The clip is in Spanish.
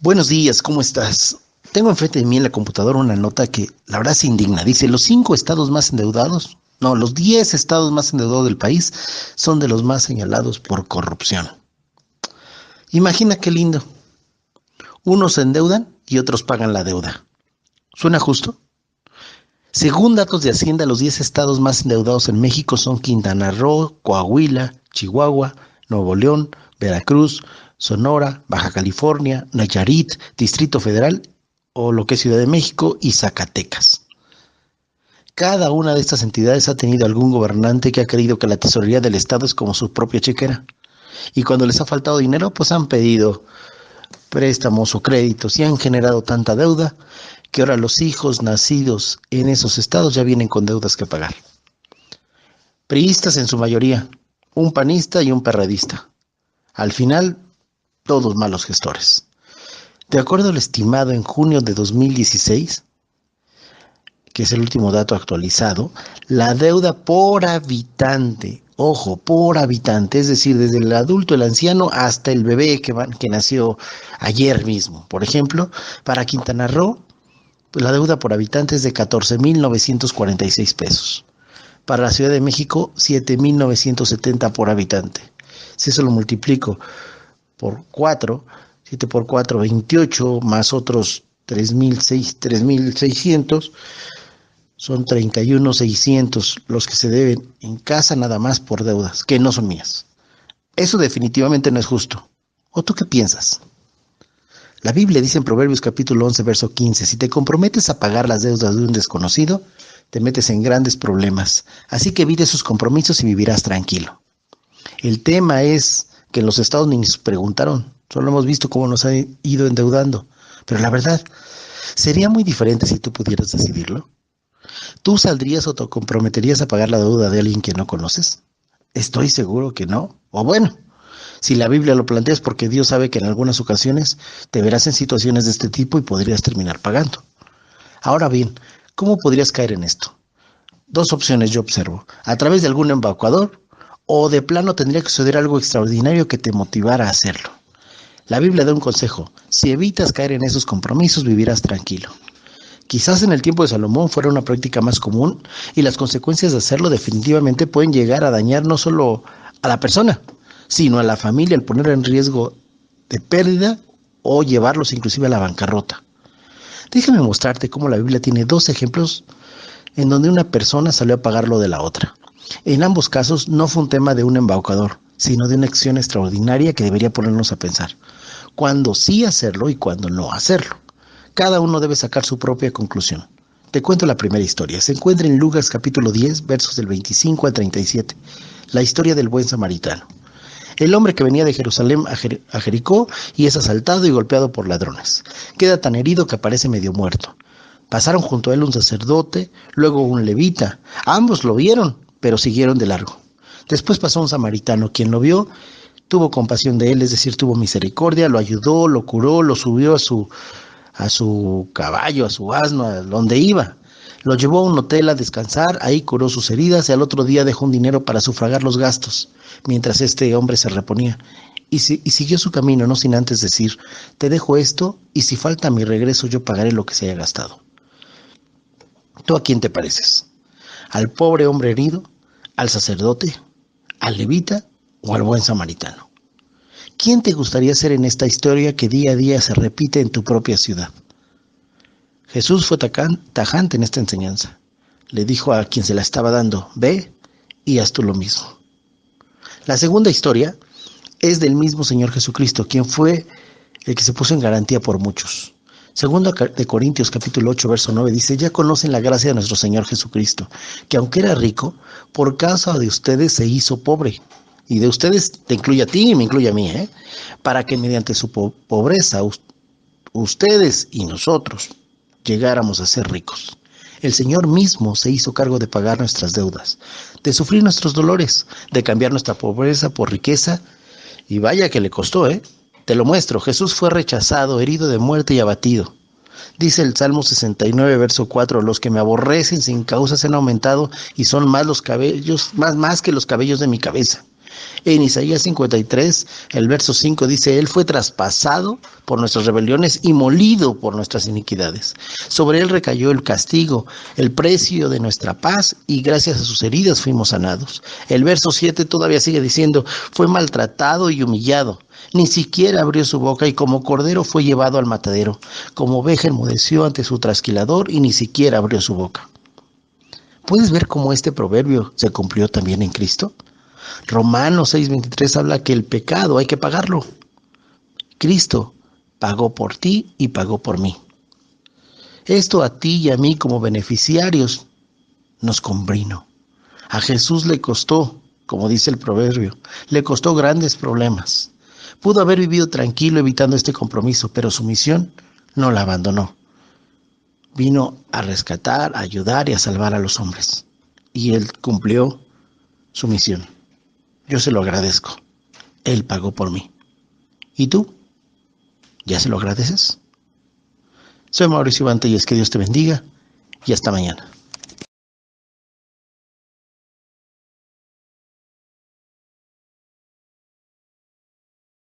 Buenos días, ¿cómo estás? Tengo enfrente de mí en la computadora una nota que la verdad se indigna. Dice, los 5 estados más endeudados, no, los 10 estados más endeudados del país son de los más señalados por corrupción. Imagina qué lindo. Unos se endeudan y otros pagan la deuda. ¿Suena justo? Según datos de Hacienda, los 10 estados más endeudados en México son Quintana Roo, Coahuila, Chihuahua, Nuevo León, Veracruz, Sonora, Baja California, Nayarit, Distrito Federal o lo que es Ciudad de México y Zacatecas. Cada una de estas entidades ha tenido algún gobernante que ha creído que la tesorería del Estado es como su propia chequera. Y cuando les ha faltado dinero, pues han pedido préstamos o créditos y han generado tanta deuda que ahora los hijos nacidos en esos estados ya vienen con deudas que pagar. Priistas en su mayoría, un panista y un perredista. Al final, todos malos gestores. De acuerdo al estimado en junio de 2016, que es el último dato actualizado, la deuda por habitante, ojo, por habitante, es decir, desde el adulto, el anciano, hasta el bebé que nació ayer mismo. Por ejemplo, para Quintana Roo, pues la deuda por habitante es de 14,946 pesos. Para la Ciudad de México, 7,970 por habitante. Si eso lo multiplico por 4, 7 por 4, 28, más otros 3,600, son 31,600 los que se deben en casa nada más por deudas, que no son mías. Eso definitivamente no es justo. ¿O tú qué piensas? La Biblia dice en Proverbios capítulo 11, verso 15, si te comprometes a pagar las deudas de un desconocido, te metes en grandes problemas. Así que evite sus compromisos y vivirás tranquilo. El tema es que en los estados ni nos preguntaron, solo hemos visto cómo nos han ido endeudando. Pero la verdad, sería muy diferente si tú pudieras decidirlo. ¿Tú saldrías o te comprometerías a pagar la deuda de alguien que no conoces? Estoy seguro que no. O bueno, si la Biblia lo plantea es porque Dios sabe que en algunas ocasiones te verás en situaciones de este tipo y podrías terminar pagando. Ahora bien, ¿cómo podrías caer en esto? Dos opciones yo observo. A través de algún embaucador o de plano tendría que suceder algo extraordinario que te motivara a hacerlo. La Biblia da un consejo. Si evitas caer en esos compromisos, vivirás tranquilo. Quizás en el tiempo de Salomón fuera una práctica más común y las consecuencias de hacerlo definitivamente pueden llegar a dañar no solo a la persona, sino a la familia al poner en riesgo de pérdida o llevarlos inclusive a la bancarrota. Déjame mostrarte cómo la Biblia tiene dos ejemplos en donde una persona salió a pagar lo de la otra. En ambos casos no fue un tema de un embaucador, sino de una acción extraordinaria que debería ponernos a pensar cuándo sí hacerlo y cuándo no hacerlo. Cada uno debe sacar su propia conclusión. Te cuento la primera historia. Se encuentra en Lucas capítulo 10, versos del 25 al 37. La historia del buen samaritano. El hombre que venía de Jerusalén a Jericó y es asaltado y golpeado por ladrones. Queda tan herido que aparece medio muerto. Pasaron junto a él un sacerdote, luego un levita. Ambos lo vieron, pero siguieron de largo. Después pasó un samaritano, quien lo vio, tuvo compasión de él, es decir, tuvo misericordia, lo ayudó, lo curó, lo subió a su caballo, a su asno, a donde iba. Lo llevó a un hotel a descansar, ahí curó sus heridas y al otro día dejó un dinero para sufragar los gastos, mientras este hombre se reponía. Y siguió su camino, no sin antes decir, te dejo esto y si falta mi regreso yo pagaré lo que se haya gastado. ¿Tú a quién te pareces? ¿Al pobre hombre herido? ¿Al sacerdote? ¿Al levita o al buen samaritano? ¿Quién te gustaría ser en esta historia que día a día se repite en tu propia ciudad? Jesús fue tajante en esta enseñanza. Le dijo a quien se la estaba dando, ve y haz tú lo mismo. La segunda historia es del mismo Señor Jesucristo, quien fue el que se puso en garantía por muchos. Segundo de Corintios capítulo 8, verso 9 dice, ya conocen la gracia de nuestro Señor Jesucristo, que aunque era rico, por causa de ustedes se hizo pobre. Y de ustedes te incluye a ti y me incluye a mí, para que mediante su pobreza ustedes y nosotros llegáramos a ser ricos. El Señor mismo se hizo cargo de pagar nuestras deudas, de sufrir nuestros dolores, de cambiar nuestra pobreza por riqueza. Y vaya que le costó, Te lo muestro. Jesús fue rechazado, herido de muerte y abatido. Dice el Salmo 69, verso 4, los que me aborrecen sin causa se han aumentado y son más los cabellos, más que los cabellos de mi cabeza. En Isaías 53, el verso 5 dice, Él fue traspasado por nuestras rebeliones y molido por nuestras iniquidades. Sobre Él recayó el castigo, el precio de nuestra paz, y gracias a sus heridas fuimos sanados. El verso 7 todavía sigue diciendo, fue maltratado y humillado. Ni siquiera abrió su boca y como cordero fue llevado al matadero. Como oveja enmudeció ante su trasquilador y ni siquiera abrió su boca. ¿Puedes ver cómo este proverbio se cumplió también en Cristo? Romanos 6:23 habla que el pecado hay que pagarlo. Cristo pagó por ti y pagó por mí. Esto a ti y a mí como beneficiarios nos convino. A Jesús le costó, como dice el proverbio, le costó grandes problemas. Pudo haber vivido tranquilo evitando este compromiso, pero su misión no la abandonó. Vino a rescatar, a ayudar y a salvar a los hombres. Y Él cumplió su misión. Yo se lo agradezco. Él pagó por mí. ¿Y tú? ¿Ya se lo agradeces? Soy Mauricio Bantelles, que Dios te bendiga y hasta mañana.